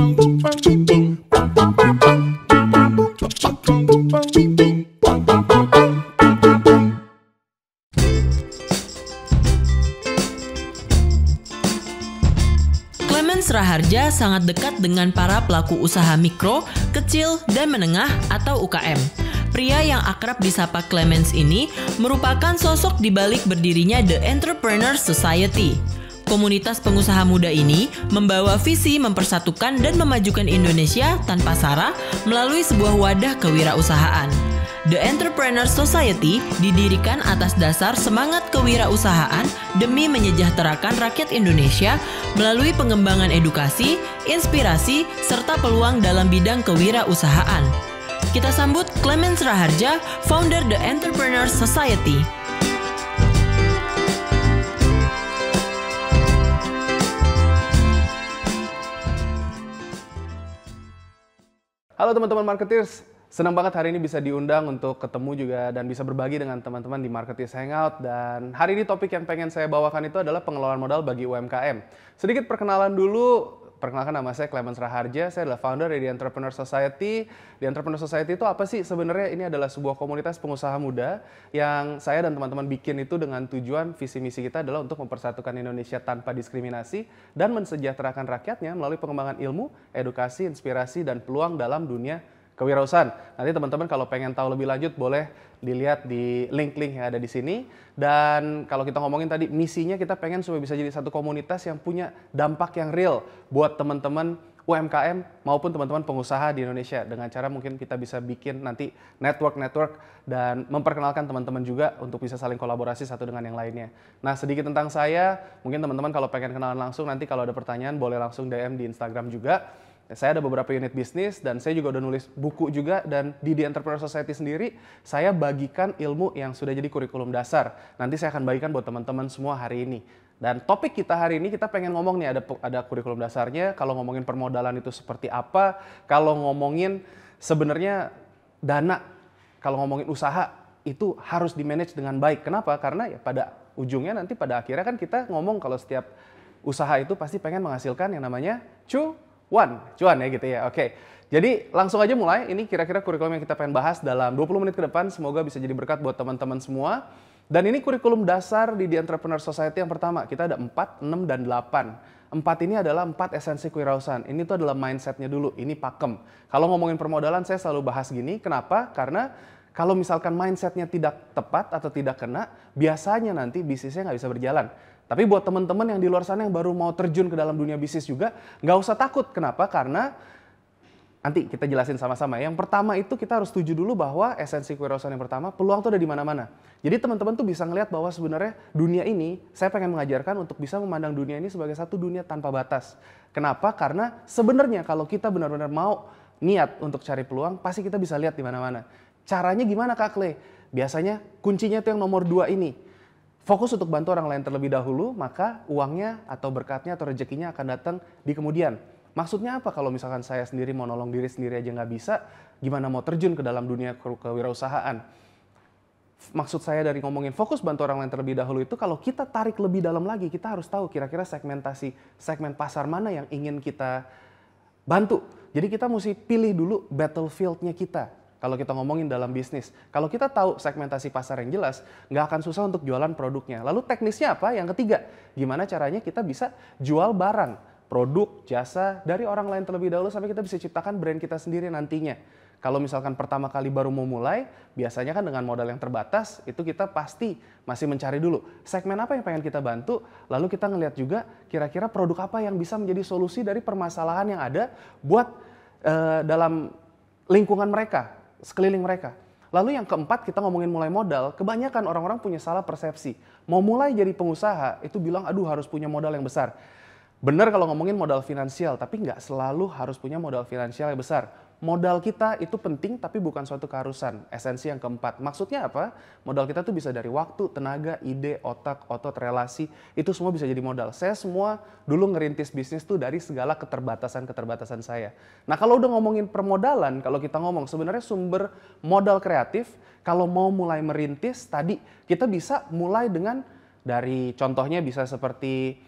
Clemens Raharja sangat dekat dengan para pelaku usaha mikro, kecil, dan menengah atau UKM. Pria yang akrab disapa Clemens ini merupakan sosok di balik berdirinya The Entrepreneur Society. Komunitas pengusaha muda ini membawa visi mempersatukan dan memajukan Indonesia tanpa sara melalui sebuah wadah kewirausahaan. The Entrepreneur Society didirikan atas dasar semangat kewirausahaan demi menyejahterakan rakyat Indonesia melalui pengembangan edukasi, inspirasi, serta peluang dalam bidang kewirausahaan. Kita sambut Clemens Raharja, founder The Entrepreneur Society. Halo teman-teman marketers, senang banget hari ini bisa diundang untuk ketemu juga dan bisa berbagi dengan teman-teman di Marketers Hangout. Dan hari ini topik yang pengen saya bawakan itu adalah pengelolaan modal bagi UMKM. Sedikit perkenalan dulu. Perkenalkan, nama saya Clemens Raharja, saya adalah founder dari The Entrepreneur Society. The Entrepreneur Society itu apa sih? Sebenarnya ini adalah sebuah komunitas pengusaha muda yang saya dan teman-teman bikin itu dengan tujuan visi misi kita adalah untuk mempersatukan Indonesia tanpa diskriminasi dan mensejahterakan rakyatnya melalui pengembangan ilmu, edukasi, inspirasi, dan peluang dalam dunia kewirausahaan. Nanti teman-teman kalau pengen tahu lebih lanjut boleh dilihat di link-link yang ada di sini. Dan kalau kita ngomongin tadi misinya kita pengen supaya bisa jadi satu komunitas yang punya dampak yang real buat teman-teman UMKM maupun teman-teman pengusaha di Indonesia. Dengan cara mungkin kita bisa bikin nanti network dan memperkenalkan teman-teman juga untuk bisa saling kolaborasi satu dengan yang lainnya. Nah, sedikit tentang saya, mungkin teman-teman kalau pengen kenalan langsung nanti kalau ada pertanyaan boleh langsung DM di Instagram juga. Saya ada beberapa unit bisnis dan saya juga udah nulis buku juga, dan di The Entrepreneur Society sendiri saya bagikan ilmu yang sudah jadi kurikulum dasar. Nanti saya akan bagikan buat teman-teman semua hari ini. Dan topik kita hari ini kita pengen ngomong nih, ada kurikulum dasarnya, kalau ngomongin permodalan itu seperti apa, kalau ngomongin sebenarnya dana, kalau ngomongin usaha itu harus di-manage dengan baik. Kenapa? Karena ya pada ujungnya nanti pada akhirnya kan kita ngomong kalau setiap usaha itu pasti pengen menghasilkan yang namanya cuan ya gitu ya. Oke. Jadi langsung aja mulai. Ini kira-kira kurikulum yang kita pengen bahas dalam 20 menit ke depan. Semoga bisa jadi berkat buat teman-teman semua. Dan ini kurikulum dasar di The Entrepreneur Society yang pertama. Kita ada 4, 6, dan 8. 4 ini adalah 4 esensi kewirausahaan. Ini tuh adalah mindsetnya dulu. Ini pakem. Kalau ngomongin permodalan saya selalu bahas gini. Kenapa? Karena kalau misalkan mindsetnya tidak tepat atau tidak kena, biasanya nanti bisnisnya nggak bisa berjalan. Tapi buat teman-teman yang di luar sana yang baru mau terjun ke dalam dunia bisnis juga, nggak usah takut. Kenapa? Karena nanti kita jelasin sama-sama. Yang pertama itu kita harus setuju dulu bahwa esensi kewirausahaan yang pertama, peluang tuh ada di mana-mana. Jadi teman-teman tuh bisa ngelihat bahwa sebenarnya dunia ini, saya pengen mengajarkan untuk bisa memandang dunia ini sebagai satu dunia tanpa batas. Kenapa? Karena sebenarnya kalau kita benar-benar mau niat untuk cari peluang, pasti kita bisa lihat di mana-mana. Caranya gimana Kak Kle? Biasanya kuncinya itu yang nomor 2 ini. Fokus untuk bantu orang lain terlebih dahulu, maka uangnya atau berkatnya atau rezekinya akan datang di kemudian. Maksudnya apa? Kalau misalkan saya sendiri mau nolong diri sendiri aja nggak bisa, gimana mau terjun ke dalam dunia kewirausahaan? Maksud saya dari ngomongin fokus bantu orang lain terlebih dahulu itu, kalau kita tarik lebih dalam lagi, kita harus tahu kira-kira segmen pasar mana yang ingin kita bantu. Jadi kita mesti pilih dulu battlefield-nya kita. Kalau kita ngomongin dalam bisnis, kalau kita tahu segmentasi pasar yang jelas, nggak akan susah untuk jualan produknya. Lalu teknisnya apa? Yang ketiga, gimana caranya kita bisa jual barang, produk, jasa dari orang lain terlebih dahulu sampai kita bisa ciptakan brand kita sendiri nantinya. Kalau misalkan pertama kali baru mau mulai, biasanya kan dengan modal yang terbatas, itu kita pasti masih mencari dulu segmen apa yang pengen kita bantu, lalu kita ngelihat juga kira-kira produk apa yang bisa menjadi solusi dari permasalahan yang ada buat dalam lingkungan mereka, sekeliling mereka. Lalu yang keempat, kita ngomongin mulai modal, kebanyakan orang-orang punya salah persepsi. Mau mulai jadi pengusaha, itu bilang, aduh harus punya modal yang besar. Benar kalau ngomongin modal finansial, tapi nggak selalu harus punya modal finansial yang besar. Modal kita itu penting, tapi bukan suatu keharusan. Esensi yang keempat. Maksudnya apa? Modal kita tuh bisa dari waktu, tenaga, ide, otak, otot, relasi. Itu semua bisa jadi modal. Saya semua dulu ngerintis bisnis tuh dari segala keterbatasan saya. Nah kalau udah ngomongin permodalan, kalau kita ngomong sebenarnya sumber modal kreatif, kalau mau mulai merintis, tadi kita bisa mulai dengan dari contohnya bisa seperti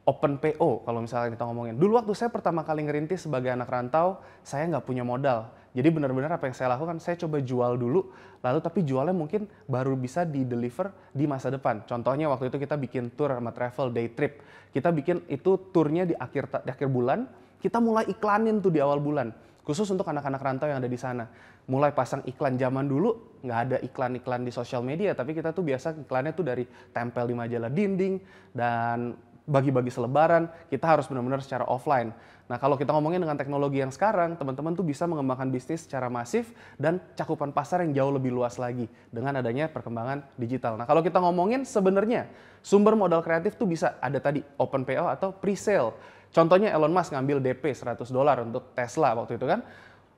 open PO kalau misalnya kita ngomongin. Dulu waktu saya pertama kali ngerintis sebagai anak rantau, saya nggak punya modal. Jadi benar-benar apa yang saya lakukan, saya coba jual dulu, lalu tapi jualnya mungkin baru bisa di-deliver di masa depan. Contohnya waktu itu kita bikin tour sama travel day trip. Kita bikin itu turnya di akhir bulan, kita mulai iklanin tuh di awal bulan. Khusus untuk anak-anak rantau yang ada di sana. Mulai pasang iklan zaman dulu, nggak ada iklan-iklan di sosial media, tapi kita tuh biasa iklannya tuh dari tempel di majalah dinding, dan bagi-bagi selebaran, kita harus benar-benar secara offline. Nah, kalau kita ngomongin dengan teknologi yang sekarang, teman-teman tuh bisa mengembangkan bisnis secara masif dan cakupan pasar yang jauh lebih luas lagi dengan adanya perkembangan digital. Nah, kalau kita ngomongin sebenarnya sumber modal kreatif tuh bisa ada tadi open PO atau pre-sale. Contohnya Elon Musk ngambil DP $100 untuk Tesla waktu itu kan,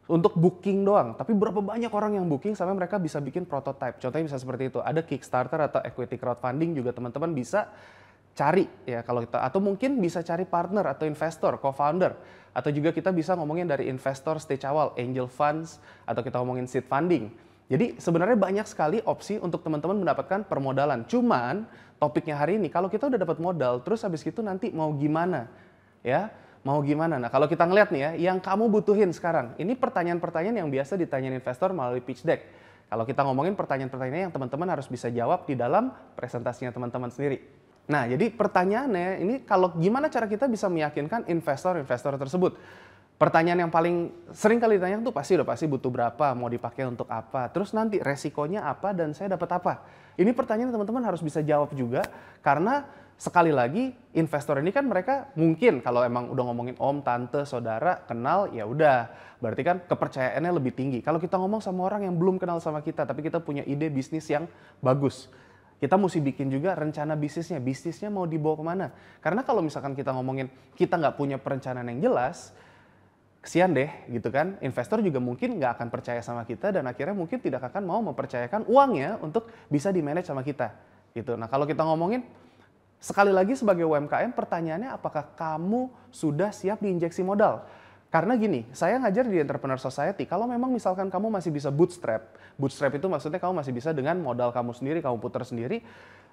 untuk booking doang. Tapi berapa banyak orang yang booking sampai mereka bisa bikin prototype. Contohnya bisa seperti itu. Ada Kickstarter atau equity crowdfunding juga teman-teman bisa cari ya kalau kita, atau mungkin bisa cari partner atau investor, co-founder, atau juga kita bisa ngomongin dari investor stage awal, angel funds, atau kita ngomongin seed funding. Jadi sebenarnya banyak sekali opsi untuk teman-teman mendapatkan permodalan. Cuman topiknya hari ini, kalau kita udah dapat modal, terus habis itu nanti mau gimana? Ya, mau gimana? Nah, kalau kita ngeliat nih ya, yang kamu butuhin sekarang, ini pertanyaan-pertanyaan yang biasa ditanyain investor melalui pitch deck. Kalau kita ngomongin pertanyaan-pertanyaan yang teman-teman harus bisa jawab di dalam presentasinya teman-teman sendiri. Nah, jadi pertanyaannya ini kalau gimana cara kita bisa meyakinkan investor-investor tersebut? Pertanyaan yang paling sering kali ditanya tuh pasti butuh berapa, mau dipakai untuk apa, terus nanti resikonya apa dan saya dapat apa. Ini pertanyaan teman-teman harus bisa jawab juga karena sekali lagi investor ini kan mereka mungkin kalau emang udah ngomongin om, tante, saudara, kenal ya udah. Berarti kan kepercayaannya lebih tinggi. Kalau kita ngomong sama orang yang belum kenal sama kita tapi kita punya ide bisnis yang bagus. Kita mesti bikin juga rencana bisnisnya mau dibawa kemana. Karena kalau misalkan kita ngomongin kita nggak punya perencanaan yang jelas, kesian deh gitu kan. Investor juga mungkin nggak akan percaya sama kita dan akhirnya mungkin tidak akan mau mempercayakan uangnya untuk bisa di-manage sama kita. Gitu. Nah kalau kita ngomongin, sekali lagi sebagai UMKM pertanyaannya apakah kamu sudah siap diinjeksi modal? Karena gini, saya ngajar di Entrepreneur Society, kalau memang misalkan kamu masih bisa bootstrap itu maksudnya kamu masih bisa dengan modal kamu sendiri, kamu putar sendiri,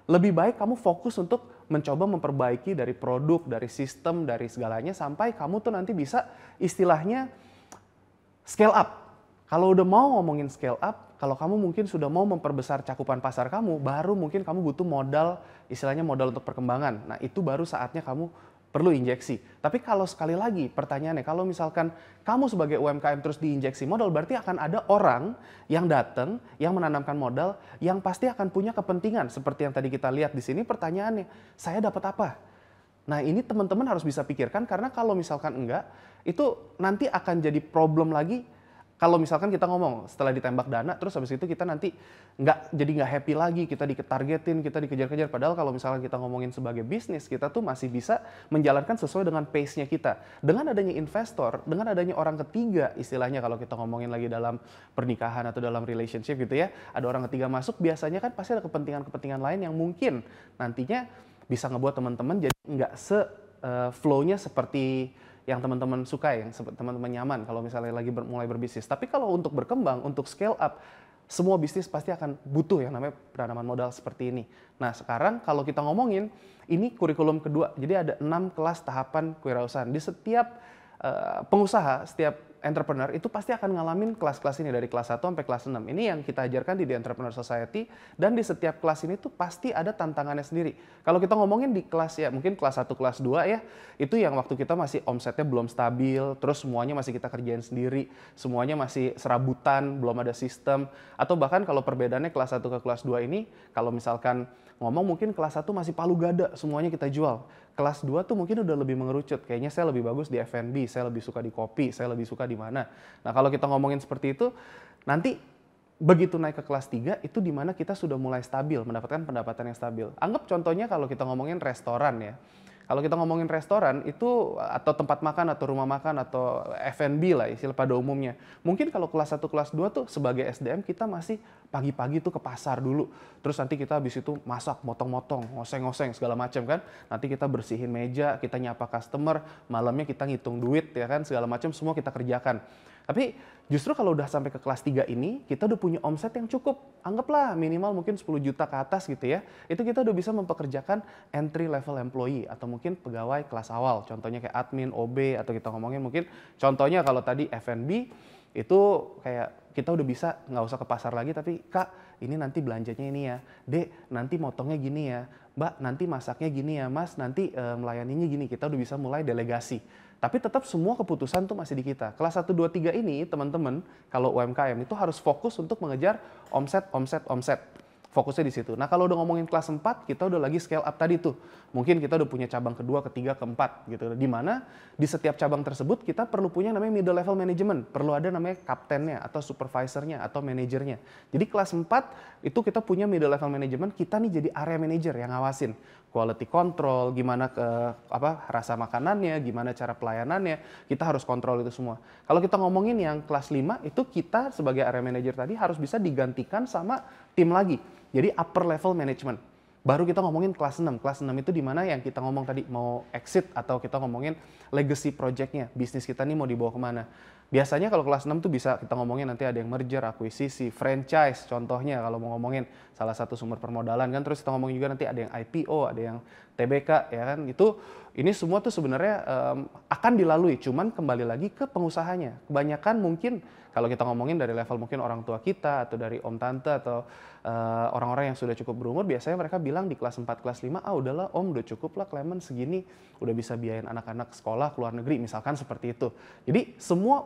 lebih baik kamu fokus untuk mencoba memperbaiki dari produk, dari sistem, dari segalanya, sampai kamu tuh nanti bisa istilahnya scale up. Kalau udah mau ngomongin scale up, kalau kamu mungkin sudah mau memperbesar cakupan pasar kamu, baru mungkin kamu butuh modal, istilahnya modal untuk perkembangan. Nah itu baru saatnya kamu perlu injeksi. Tapi kalau sekali lagi pertanyaannya, kalau misalkan kamu sebagai UMKM terus diinjeksi modal, berarti akan ada orang yang datang, yang menanamkan modal, yang pasti akan punya kepentingan. Seperti yang tadi kita lihat di sini pertanyaannya, saya dapat apa? Nah ini teman-teman harus bisa pikirkan, karena kalau misalkan enggak, itu nanti akan jadi problem lagi. Kalau misalkan kita ngomong setelah ditembak dana, terus habis itu kita nanti nggak happy lagi, kita ditargetin, kita dikejar-kejar. Padahal kalau misalkan kita ngomongin sebagai bisnis, kita tuh masih bisa menjalankan sesuai dengan pace-nya kita. Dengan adanya investor, dengan adanya orang ketiga, istilahnya kalau kita ngomongin lagi dalam pernikahan atau dalam relationship gitu ya, ada orang ketiga masuk, biasanya kan pasti ada kepentingan-kepentingan lain yang mungkin nantinya bisa ngebuat teman-teman jadi nggak flow-nya seperti yang teman-teman suka, yang teman-teman nyaman kalau misalnya lagi mulai berbisnis. Tapi kalau untuk berkembang, untuk scale up, semua bisnis pasti akan butuh yang namanya penanaman modal seperti ini. Nah sekarang kalau kita ngomongin, ini kurikulum kedua. Jadi ada 6 kelas tahapan kewirausahaan. Di setiap pengusaha, setiap entrepreneur itu pasti akan ngalamin kelas-kelas ini dari kelas 1 sampai kelas 6. Ini yang kita ajarkan di The Entrepreneur Society, dan di setiap kelas ini tuh pasti ada tantangannya sendiri. Kalau kita ngomongin di kelas ya mungkin kelas 1, kelas 2 ya, itu yang waktu kita masih omsetnya belum stabil, terus semuanya masih kita kerjain sendiri, semuanya masih serabutan, belum ada sistem, atau bahkan kalau perbedaannya kelas 1 ke kelas 2 ini, kalau misalkan ngomong mungkin kelas 1 masih palu gada, semuanya kita jual. Kelas 2 tuh mungkin udah lebih mengerucut, kayaknya saya lebih bagus di F&B, saya lebih suka di kopi, saya lebih suka di mana. Nah kalau kita ngomongin seperti itu, nanti begitu naik ke kelas 3, itu di mana kita sudah mulai stabil, mendapatkan pendapatan yang stabil. Anggap contohnya kalau kita ngomongin restoran ya. Kalau kita ngomongin restoran itu atau tempat makan atau rumah makan atau F&B lah istilah pada umumnya. Mungkin kalau kelas 1, kelas 2 tuh sebagai SDM kita masih pagi-pagi tuh ke pasar dulu. Terus nanti kita habis itu masak, motong-motong, ngoseng-ngoseng segala macam kan. Nanti kita bersihin meja, kita nyapa customer, malamnya kita ngitung duit ya kan, segala macam semua kita kerjakan. Tapi justru kalau udah sampai ke kelas 3 ini, kita udah punya omset yang cukup. Anggaplah minimal mungkin 10 juta ke atas gitu ya. Itu kita udah bisa mempekerjakan entry level employee atau mungkin pegawai kelas awal. Contohnya kayak admin, OB, atau kita ngomongin mungkin contohnya kalau tadi F&B, itu kayak kita udah bisa nggak usah ke pasar lagi, tapi Kak ini nanti belanjanya ini ya, Dek nanti motongnya gini ya, Mbak nanti masaknya gini ya, Mas nanti melayaninya gini. Kita udah bisa mulai delegasi. Tapi tetap semua keputusan tuh masih di kita. Kelas 1, 2, 3 ini teman-teman kalau UMKM itu harus fokus untuk mengejar omset. Fokusnya di situ. Nah kalau udah ngomongin kelas 4, kita udah lagi scale up tadi tuh. Mungkin kita udah punya cabang kedua, ketiga, keempat gitu. Di mana di setiap cabang tersebut kita perlu punya namanya middle level management. Perlu ada namanya kaptennya atau supervisornya atau manajernya. Jadi kelas 4 itu kita punya middle level management, kita nih jadi area manager yang ngawasin. Quality control, gimana rasa makanannya, gimana cara pelayanannya, kita harus kontrol itu semua. Kalau kita ngomongin yang kelas 5, itu kita sebagai area manager tadi harus bisa digantikan sama tim lagi. Jadi upper level management. Baru kita ngomongin kelas 6. Kelas 6 itu di mana yang kita ngomong tadi mau exit atau kita ngomongin legacy project-nya. Bisnis kita nih mau dibawa kemana. Biasanya kalau kelas 6 tuh bisa kita ngomongin nanti ada yang merger, akuisisi, franchise contohnya kalau mau ngomongin salah satu sumber permodalan kan. Terus kita ngomongin juga nanti ada yang IPO, ada yang TBK ya kan. Ini semua tuh sebenarnya akan dilalui, cuman kembali lagi ke pengusahanya. Kebanyakan mungkin kalau kita ngomongin dari level mungkin orang tua kita atau dari om tante atau orang-orang yang sudah cukup berumur, biasanya mereka bilang di kelas 4, kelas 5, udahlah om udah cukup lah Clement segini, udah bisa biayain anak-anak sekolah ke luar negeri, misalkan seperti itu. Jadi semua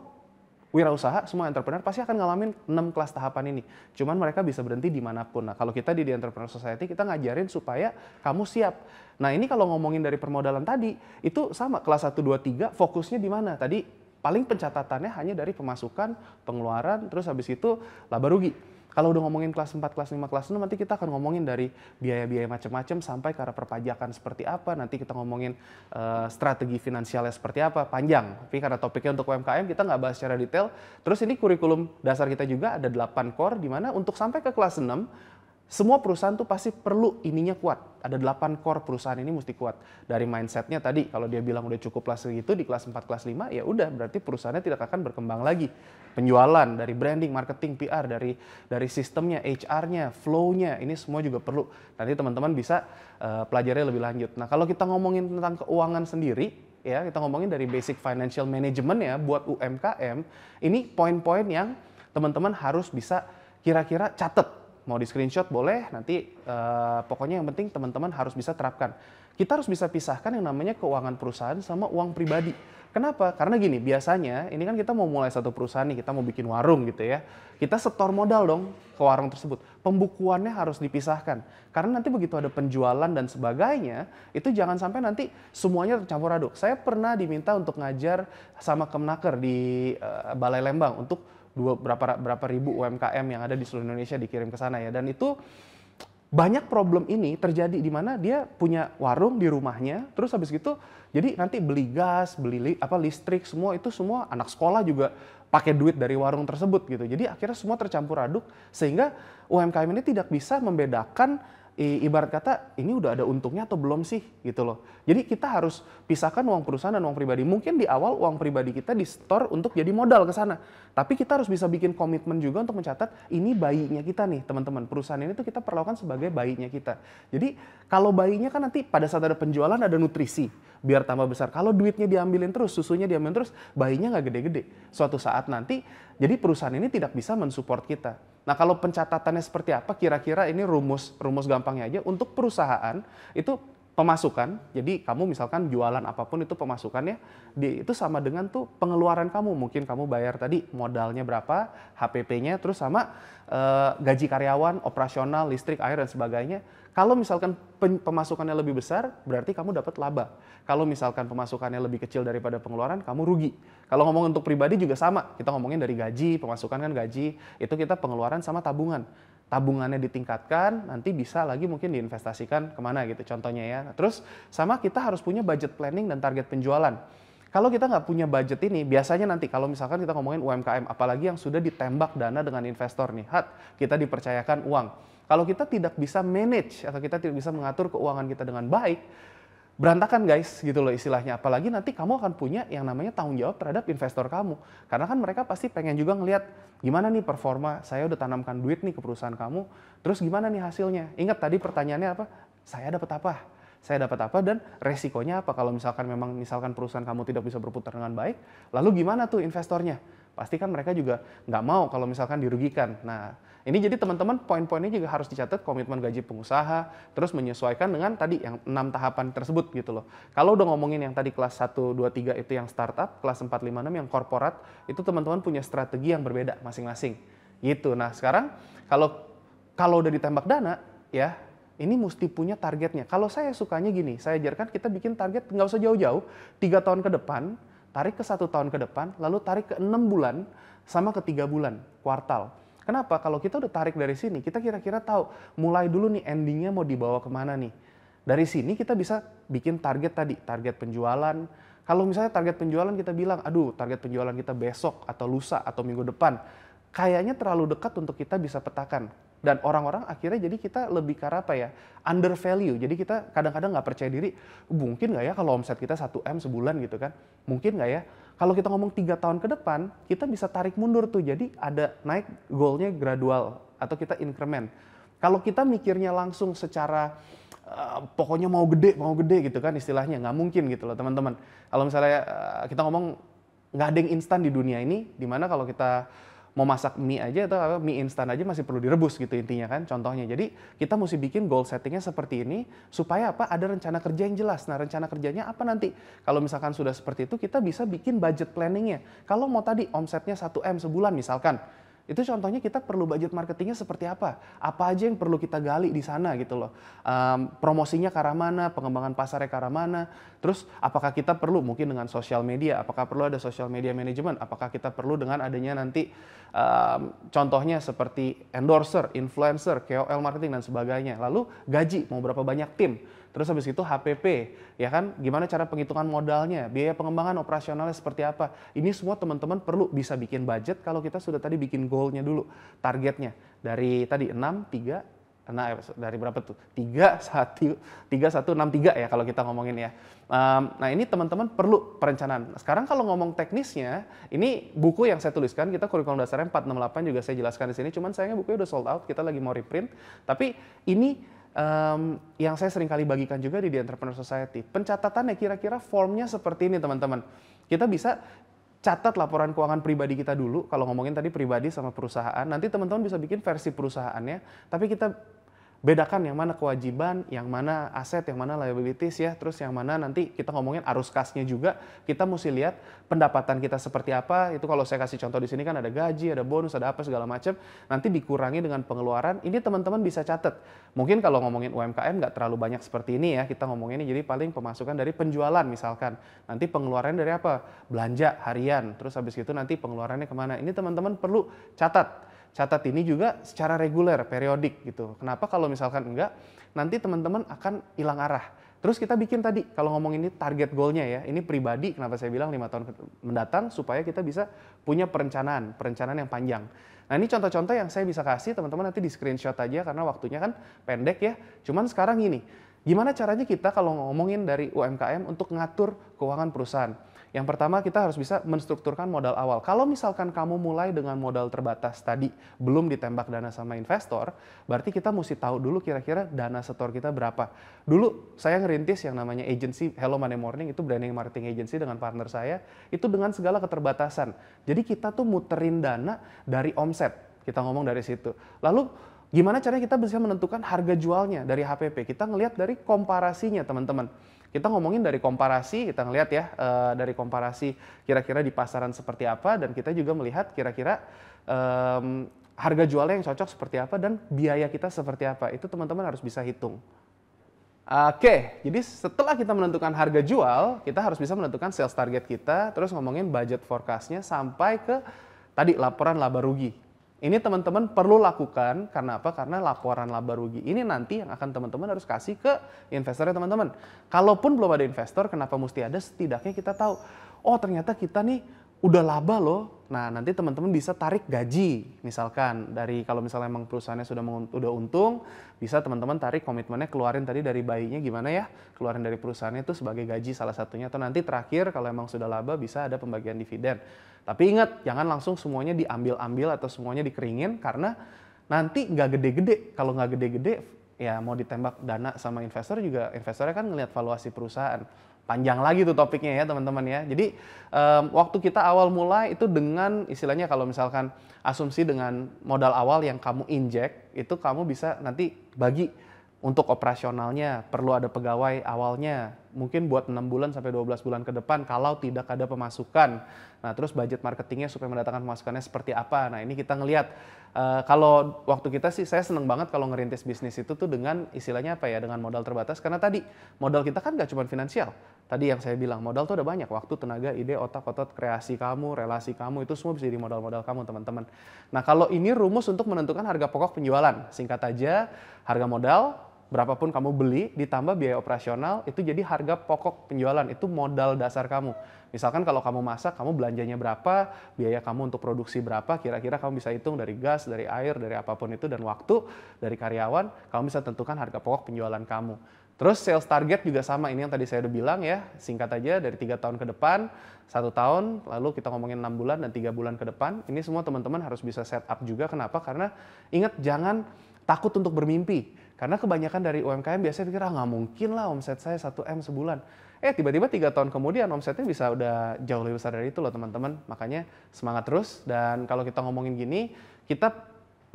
wirausaha, semua entrepreneur pasti akan ngalamin 6 kelas tahapan ini. Cuman mereka bisa berhenti dimanapun. Nah kalau kita di The Entrepreneur Society, kita ngajarin supaya kamu siap. Nah ini kalau ngomongin dari permodalan tadi, itu sama kelas 1, 2, 3 fokusnya di mana? Tadi paling pencatatannya hanya dari pemasukan, pengeluaran, terus habis itu laba rugi. Kalau udah ngomongin kelas 4, kelas 5, kelas 6, nanti kita akan ngomongin dari biaya-biaya macam-macam sampai ke arah perpajakan seperti apa. Nanti kita ngomongin strategi finansialnya seperti apa, panjang. Tapi karena topiknya untuk UMKM, kita nggak bahas secara detail. Terus ini kurikulum dasar kita juga ada 8 core, di mana untuk sampai ke kelas 6, semua perusahaan tuh pasti perlu ininya kuat. Ada 8 core perusahaan ini mesti kuat. Dari mindsetnya tadi, kalau dia bilang udah cukup lah segitu di kelas 4, kelas 5, ya udah berarti perusahaannya tidak akan berkembang lagi. Penjualan, dari branding, marketing, PR, dari sistemnya, HR-nya, flow-nya, ini semua juga perlu. Nanti teman-teman bisa pelajari lebih lanjut. Nah kalau kita ngomongin tentang keuangan sendiri, ya kita ngomongin dari basic financial management ya buat UMKM, ini poin-poin yang teman-teman harus bisa kira-kira catat. Mau di screenshot boleh, nanti pokoknya yang penting teman-teman harus bisa terapkan. Kita harus bisa pisahkan yang namanya keuangan perusahaan sama uang pribadi. Kenapa? Karena gini, biasanya ini kan kita mau mulai satu perusahaan nih, kita mau bikin warung gitu ya. Kita setor modal dong ke warung tersebut. Pembukuannya harus dipisahkan. Karena nanti begitu ada penjualan dan sebagainya, itu jangan sampai nanti semuanya tercampur aduk. Saya pernah diminta untuk ngajar sama Kemnaker di Balai Lembang untuk berapa ribu UMKM yang ada di seluruh Indonesia dikirim ke sana ya. Dan itu banyak problem ini terjadi di mana dia punya warung di rumahnya, terus habis gitu jadi nanti beli gas, beli listrik, semua itu semua anak sekolah juga pakai duit dari warung tersebut gitu. Jadi akhirnya semua tercampur aduk sehingga UMKM ini tidak bisa membedakan ibarat kata ini udah ada untungnya atau belum sih gitu loh. Jadi kita harus pisahkan uang perusahaan dan uang pribadi. Mungkin di awal uang pribadi kita di store untuk jadi modal ke sana. Tapi kita harus bisa bikin komitmen juga untuk mencatat ini bayinya kita nih teman-teman. Perusahaan ini tuh kita perlakukan sebagai bayinya kita. Jadi kalau bayinya kan nanti pada saat ada penjualan ada nutrisi biar tambah besar. Kalau duitnya diambilin terus, susunya diambilin terus, bayinya nggak gede-gede. Suatu saat nanti jadi perusahaan ini tidak bisa mensupport kita. Nah kalau pencatatannya seperti apa, kira-kira ini rumus gampangnya aja. Untuk perusahaan itu pemasukan, jadi kamu misalkan jualan apapun itu pemasukannya, itu sama dengan tuh pengeluaran kamu. Mungkin kamu bayar tadi modalnya berapa, HPP-nya, terus sama gaji karyawan, operasional, listrik, air, dan sebagainya. Kalau misalkan pemasukannya lebih besar, berarti kamu dapat laba. Kalau misalkan pemasukannya lebih kecil daripada pengeluaran, kamu rugi. Kalau ngomong untuk pribadi juga sama, kita ngomongin dari gaji, pemasukan kan gaji, itu kita pengeluaran sama tabungan. Tabungannya ditingkatkan, nanti bisa lagi mungkin diinvestasikan kemana gitu contohnya ya. Terus sama kita harus punya budget planning dan target penjualan. Kalau kita nggak punya budget ini, biasanya nanti kalau misalkan kita ngomongin UMKM, apalagi yang sudah ditembak dana dengan investor nih, kita dipercayakan uang. Kalau kita tidak bisa manage atau kita tidak bisa mengatur keuangan kita dengan baik, berantakan guys gitu loh istilahnya. Apalagi nanti kamu akan punya yang namanya tanggung jawab terhadap investor kamu. Karena kan mereka pasti pengen juga ngelihat gimana nih performa, saya udah tanamkan duit nih ke perusahaan kamu, terus gimana nih hasilnya. Ingat tadi pertanyaannya apa? Saya dapat apa? Saya dapat apa dan resikonya apa kalau misalkan perusahaan kamu tidak bisa berputar dengan baik, lalu gimana tuh investornya? Pasti kan mereka juga nggak mau kalau misalkan dirugikan. Nah, ini jadi teman-teman poin-poinnya juga harus dicatat, komitmen gaji pengusaha, terus menyesuaikan dengan tadi yang 6 tahapan tersebut gitu loh. Kalau udah ngomongin yang tadi kelas 1, 2, 3 itu yang startup, kelas 4, 5, 6 yang korporat, itu teman-teman punya strategi yang berbeda masing-masing. Gitu. Nah, sekarang kalau udah ditembak dana, ya ini mesti punya targetnya. Kalau saya sukanya gini, saya ajarkan kita bikin target nggak usah jauh-jauh, 3 tahun ke depan, tarik ke 1 tahun ke depan, lalu tarik ke 6 bulan, sama ke 3 bulan, kuartal. Kenapa? Kalau kita udah tarik dari sini, kita kira-kira tahu mulai dulu nih endingnya mau dibawa kemana nih. Dari sini kita bisa bikin target tadi, target penjualan. Kalau misalnya target penjualan kita bilang, aduh target penjualan kita besok atau lusa atau minggu depan, kayaknya terlalu dekat untuk kita bisa petakan. Dan orang-orang akhirnya jadi kita lebih ke apa ya, under value. Jadi kita kadang-kadang nggak percaya diri, mungkin nggak ya kalau omset kita 1M sebulan gitu kan, mungkin nggak ya. Kalau kita ngomong 3 tahun ke depan, kita bisa tarik mundur tuh. Jadi ada naik goalnya gradual atau kita increment. Kalau kita mikirnya langsung secara pokoknya mau gede gitu kan istilahnya, nggak mungkin gitu loh teman-teman. Kalau misalnya kita ngomong nggak ada yang instan di dunia ini, dimana kalau kita mau masak mie aja atau mie instan aja masih perlu direbus gitu intinya kan contohnya. Jadi kita mesti bikin goal settingnya seperti ini supaya apa? Ada rencana kerja yang jelas. Nah rencana kerjanya apa nanti? Kalau misalkan sudah seperti itu kita bisa bikin budget planningnya. Kalau mau tadi omsetnya 1M sebulan misalkan, itu contohnya kita perlu budget marketingnya seperti apa? Apa aja yang perlu kita gali di sana gitu loh. Promosinya ke arah mana, pengembangan pasarnya ke arah mana. Terus apakah kita perlu mungkin dengan sosial media, apakah perlu ada social media management, apakah kita perlu dengan adanya nanti contohnya seperti endorser, influencer, KOL marketing dan sebagainya. Lalu gaji, mau berapa banyak tim. Terus habis itu HPP, ya kan? Gimana cara penghitungan modalnya, biaya pengembangan operasionalnya seperti apa. Ini semua teman-teman perlu bisa bikin budget kalau kita sudah tadi bikin goalnya dulu, targetnya. Dari tadi 6, 3, dari berapa tuh? 3, 1, 6, 3 ya kalau kita ngomongin ya. Nah ini teman-teman perlu perencanaan. Sekarang kalau ngomong teknisnya, ini buku yang saya tuliskan, kita kurikulum dasarnya 468 juga saya jelaskan di sini, cuman sayangnya bukunya udah sold out, kita lagi mau reprint. Tapi ini yang saya sering kali bagikan juga di The Entrepreneur Society. Pencatatannya kira-kira formnya seperti ini teman-teman. Kita bisa catat laporan keuangan pribadi kita dulu, kalau ngomongin tadi pribadi sama perusahaan, nanti teman-teman bisa bikin versi perusahaannya, tapi kita bedakan yang mana kewajiban, yang mana aset, yang mana liabilities ya, terus yang mana nanti kita ngomongin arus kasnya juga, kita mesti lihat pendapatan kita seperti apa. Itu kalau saya kasih contoh di sini kan ada gaji, ada bonus, ada apa segala macam, nanti dikurangi dengan pengeluaran. Ini teman-teman bisa catat. Mungkin kalau ngomongin UMKM nggak terlalu banyak seperti ini ya, kita ngomongin ini jadi paling pemasukan dari penjualan misalkan, nanti pengeluaran dari apa? Belanja harian, terus habis itu nanti pengeluarannya kemana. Ini teman-teman perlu catat ini juga secara reguler, periodik gitu. Kenapa? Kalau misalkan enggak, nanti teman-teman akan hilang arah. Terus kita bikin tadi, kalau ngomong ini target goalnya ya, ini pribadi, kenapa saya bilang 5 tahun mendatang, supaya kita bisa punya perencanaan yang panjang. Nah ini contoh-contoh yang saya bisa kasih, teman-teman nanti di screenshot aja, karena waktunya kan pendek ya. Cuman sekarang gini, gimana caranya kita kalau ngomongin dari UMKM untuk ngatur keuangan perusahaan? Yang pertama kita harus bisa menstrukturkan modal awal. Kalau misalkan kamu mulai dengan modal terbatas tadi, belum ditembak dana sama investor, berarti kita mesti tahu dulu kira-kira dana setor kita berapa. Dulu saya ngerintis yang namanya agency Hello Monday Morning, itu branding marketing agency dengan partner saya, itu dengan segala keterbatasan. Jadi kita tuh muterin dana dari omset, kita ngomong dari situ. Lalu gimana caranya kita bisa menentukan harga jualnya dari HPP? Kita ngelihat dari komparasinya teman-teman. Kita ngomongin dari komparasi, kita ngelihat ya dari komparasi kira-kira di pasaran seperti apa, dan kita juga melihat kira-kira harga jualnya yang cocok seperti apa dan biaya kita seperti apa. Itu teman-teman harus bisa hitung. Oke, jadi setelah kita menentukan harga jual, kita harus bisa menentukan sales target kita, terus ngomongin budget forecast-nya sampai ke tadi laporan laba rugi. Ini teman-teman perlu lakukan, karena apa? Karena laporan laba rugi ini nanti yang akan teman-teman harus kasih ke investornya teman-teman. Kalaupun belum ada investor, kenapa mesti ada? Setidaknya kita tahu, oh ternyata kita nih udah laba loh. Nah, nanti teman-teman bisa tarik gaji, misalkan dari kalau misalnya emang perusahaannya udah untung, bisa teman-teman tarik komitmennya keluarin tadi dari bayinya gimana ya, keluarin dari perusahaannya itu sebagai gaji salah satunya, atau nanti terakhir kalau emang sudah laba bisa ada pembagian dividen. Tapi ingat, jangan langsung semuanya diambil-ambil atau semuanya dikeringin, karena nanti nggak gede-gede. Kalau nggak gede-gede, ya mau ditembak dana sama investor juga, investornya kan ngelihat valuasi perusahaan. Panjang lagi tuh topiknya ya teman-teman ya. Jadi waktu kita awal mulai itu dengan istilahnya kalau misalkan asumsi dengan modal awal yang kamu injek, itu kamu bisa nanti bagi untuk operasionalnya, perlu ada pegawai awalnya, mungkin buat 6 bulan sampai 12 bulan ke depan kalau tidak ada pemasukan. Nah, terus budget marketingnya supaya mendatangkan pemasukannya seperti apa. Nah, ini kita ngelihat, kalau waktu kita sih, saya seneng banget kalau ngerintis bisnis itu tuh dengan istilahnya apa ya, dengan modal terbatas. Karena tadi, modal kita kan nggak cuma finansial. Tadi yang saya bilang, modal tuh ada banyak. Waktu, tenaga, ide, otak, otot, kreasi kamu, relasi kamu, itu semua bisa jadi modal-modal kamu, teman-teman. Nah, kalau ini rumus untuk menentukan harga pokok penjualan. Singkat aja, harga modal, berapapun kamu beli, ditambah biaya operasional, itu jadi harga pokok penjualan, itu modal dasar kamu. Misalkan kalau kamu masak, kamu belanjanya berapa, biaya kamu untuk produksi berapa, kira-kira kamu bisa hitung dari gas, dari air, dari apapun itu, dan waktu, dari karyawan, kamu bisa tentukan harga pokok penjualan kamu. Terus sales target juga sama, ini yang tadi saya udah bilang ya, singkat aja dari 3 tahun ke depan, 1 tahun, lalu kita ngomongin 6 bulan dan 3 bulan ke depan, ini semua teman-teman harus bisa set up juga. Kenapa? Karena ingat, jangan takut untuk bermimpi. Karena kebanyakan dari UMKM biasanya pikir, nggak mungkin lah omset saya 1M sebulan. Tiba-tiba 3 tahun kemudian omsetnya bisa udah jauh lebih besar dari itu loh teman-teman. Makanya semangat terus, dan kalau kita ngomongin gini, kita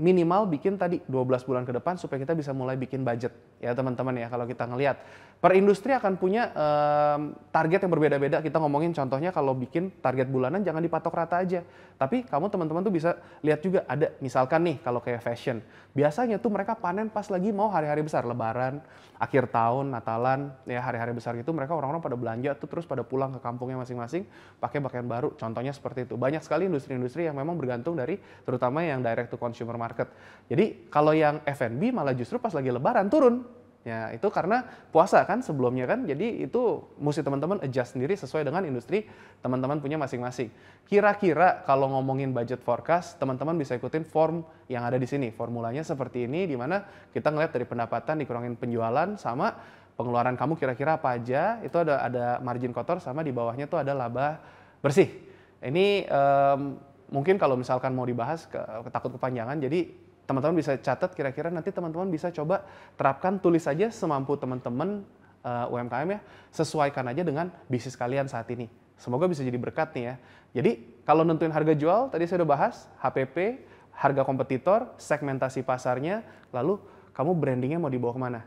minimal bikin tadi 12 bulan ke depan supaya kita bisa mulai bikin budget ya teman-teman ya. Kalau kita ngelihat per industri akan punya target yang berbeda-beda. Kita ngomongin contohnya kalau bikin target bulanan jangan dipatok rata aja. Tapi kamu teman-teman tuh bisa lihat juga, ada misalkan nih kalau kayak fashion. Biasanya tuh mereka panen pas lagi mau hari-hari besar, lebaran, akhir tahun, Natalan, ya hari-hari besar itu mereka orang-orang pada belanja tuh terus pada pulang ke kampungnya masing-masing pakai pakaian baru. Contohnya seperti itu. Banyak sekali industri-industri yang memang bergantung dari terutama yang direct to consumer market. Jadi kalau yang F&B malah justru pas lagi lebaran turun. Ya, itu karena puasa kan sebelumnya kan. Jadi itu mesti teman-teman adjust sendiri sesuai dengan industri teman-teman punya masing-masing. Kira-kira kalau ngomongin budget forecast, teman-teman bisa ikutin form yang ada di sini. Formulanya seperti ini, di mana kita ngeliat dari pendapatan dikurangin penjualan sama pengeluaran kamu kira-kira apa aja. Itu ada margin kotor sama di bawahnya tuh ada laba bersih. Ini mungkin kalau misalkan mau dibahas takut kepanjangan, jadi teman-teman bisa catat, kira-kira nanti teman-teman bisa coba terapkan, tulis aja semampu teman-teman UMKM ya, sesuaikan aja dengan bisnis kalian saat ini. Semoga bisa jadi berkat nih ya. Jadi kalau nentuin harga jual, tadi saya udah bahas, HPP, harga kompetitor, segmentasi pasarnya, lalu kamu brandingnya mau dibawa kemana?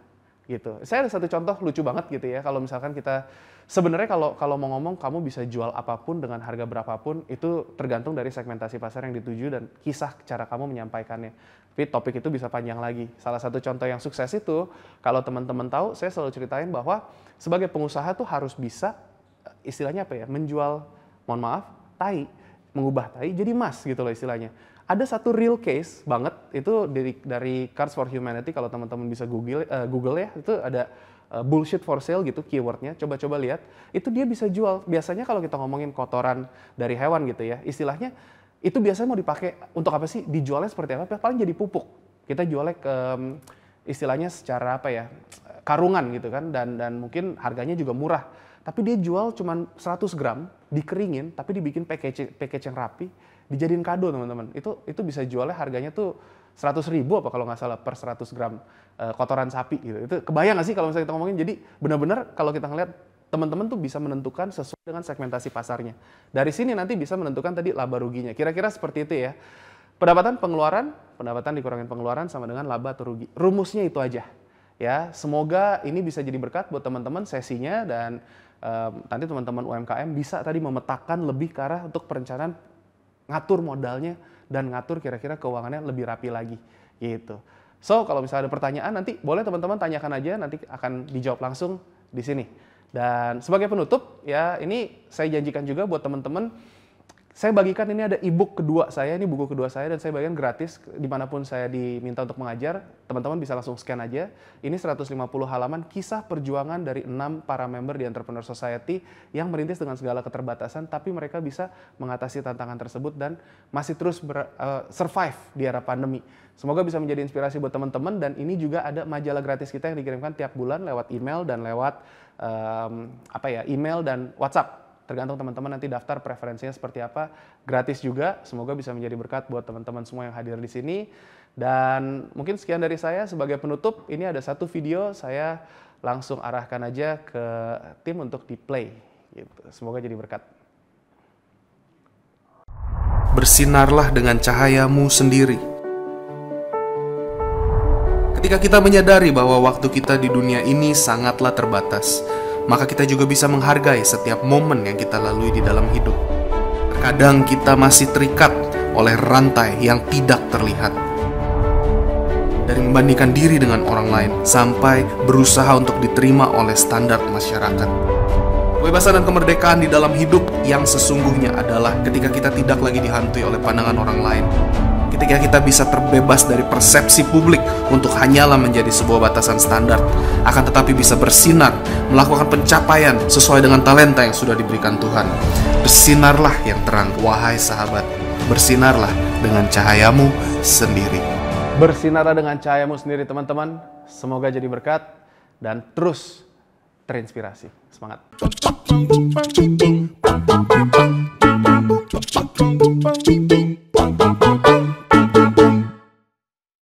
Gitu. Saya ada satu contoh lucu banget gitu ya, kalau misalkan kita sebenarnya kalau mau ngomong kamu bisa jual apapun dengan harga berapapun, itu tergantung dari segmentasi pasar yang dituju dan kisah cara kamu menyampaikannya. Tapi topik itu bisa panjang lagi. Salah satu contoh yang sukses itu, kalau teman-teman tahu, saya selalu ceritain bahwa sebagai pengusaha tuh harus bisa istilahnya apa ya, menjual, mohon maaf, tai, mengubah tai jadi emas gitu loh istilahnya. Ada satu real case banget, itu dari Cards for Humanity, kalau teman-teman bisa Google ya, itu ada bullshit for sale gitu keywordnya, coba-coba lihat, itu dia bisa jual. Biasanya kalau kita ngomongin kotoran dari hewan gitu ya, istilahnya itu biasanya mau dipakai untuk apa sih, dijualnya seperti apa, paling jadi pupuk. Kita jualnya ke istilahnya secara apa ya, karungan gitu kan, dan mungkin harganya juga murah. Tapi dia jual cuma 100 gram, dikeringin, tapi dibikin package yang rapi, dijadiin kado teman-teman. Itu bisa jualnya harganya tuh 100.000 apa kalau nggak salah per 100 gram kotoran sapi gitu. Itu kebayang nggak sih kalau misalnya kita ngomongin? Jadi benar-benar kalau kita ngeliat, teman-teman tuh bisa menentukan sesuai dengan segmentasi pasarnya. Dari sini nanti bisa menentukan tadi laba ruginya. Kira-kira seperti itu ya. Pendapatan pengeluaran, pendapatan dikurangin pengeluaran sama dengan laba atau rugi. Rumusnya itu aja. Ya, semoga ini bisa jadi berkat buat teman-teman sesinya, dan nanti teman-teman UMKM bisa tadi memetakan lebih ke arah untuk perencanaan, ngatur modalnya dan ngatur kira-kira keuangannya lebih rapi lagi gitu. So, kalau misalnya ada pertanyaan nanti boleh teman-teman tanyakan aja, nanti akan dijawab langsung di sini. Dan sebagai penutup ya, ini saya janjikan juga buat teman-teman, Saya bagikan ini ada e-book kedua saya, ini buku kedua saya, dan saya bagikan gratis dimanapun saya diminta untuk mengajar. Teman-teman bisa langsung scan aja. Ini 150 halaman kisah perjuangan dari 6 para member di Entrepreneur Society yang merintis dengan segala keterbatasan, tapi mereka bisa mengatasi tantangan tersebut dan masih terus survive di era pandemi. Semoga bisa menjadi inspirasi buat teman-teman, dan ini juga ada majalah gratis kita yang dikirimkan tiap bulan lewat email dan lewat email dan WhatsApp. Tergantung teman-teman nanti daftar preferensinya seperti apa. Gratis juga, semoga bisa menjadi berkat buat teman-teman semua yang hadir di sini. Dan mungkin sekian dari saya sebagai penutup. Ini ada satu video, saya langsung arahkan aja ke tim untuk di-play. Gitu. Semoga jadi berkat. Bersinarlah dengan cahayamu sendiri. Ketika kita menyadari bahwa waktu kita di dunia ini sangatlah terbatas, maka kita juga bisa menghargai setiap momen yang kita lalui di dalam hidup. Terkadang kita masih terikat oleh rantai yang tidak terlihat. Dari membandingkan diri dengan orang lain, sampai berusaha untuk diterima oleh standar masyarakat. Kebebasan dan kemerdekaan di dalam hidup yang sesungguhnya adalah ketika kita tidak lagi dihantui oleh pandangan orang lain. Ketika kita bisa terbebas dari persepsi publik untuk hanyalah menjadi sebuah batasan standar, akan tetapi bisa bersinar, melakukan pencapaian sesuai dengan talenta yang sudah diberikan Tuhan. Bersinarlah yang terang, wahai sahabat. Bersinarlah dengan cahayamu sendiri. Bersinarlah dengan cahayamu sendiri, teman-teman. Semoga jadi berkat dan terus terinspirasi. Semangat.